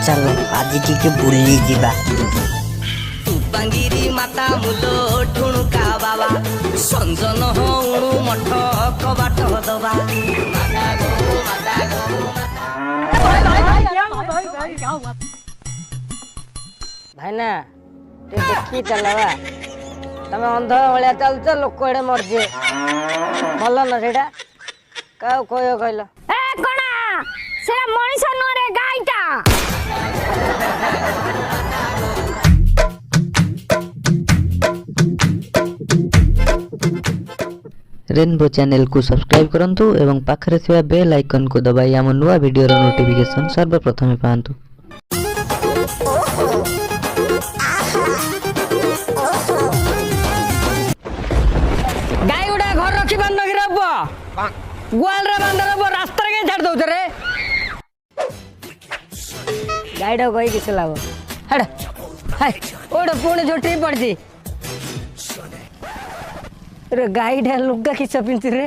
चलो आज टिके बुली जीवा। तुपांगिरी माता मुलो ठुणुका बाबा संजन हणु मठ कबाट दबा भाईना देखी चलवा तमे अंध भलिया चलछ लोक एडे मरजे भल न सेटा का कोयो कहलो ए कोना सेरा मनिष नरे गाईटा। रेनबो चैनल को सब्सक्राइब करंतु एवं पाखरे थिबा बेल आइकन को दबाई आम नुआ वीडियो रो नोटिफिकेशन सर्वप्रथमे पांतु। गाय उडा घर रखी बंद नगी रब ग्वाल रे बंद रब रास्ता रे छाड़ दउछ रे गाइडा कोई किछ लाव हड हाय ओड पुणे झोटी पड़जी रे गाइडा लुगा किछ पिंती रे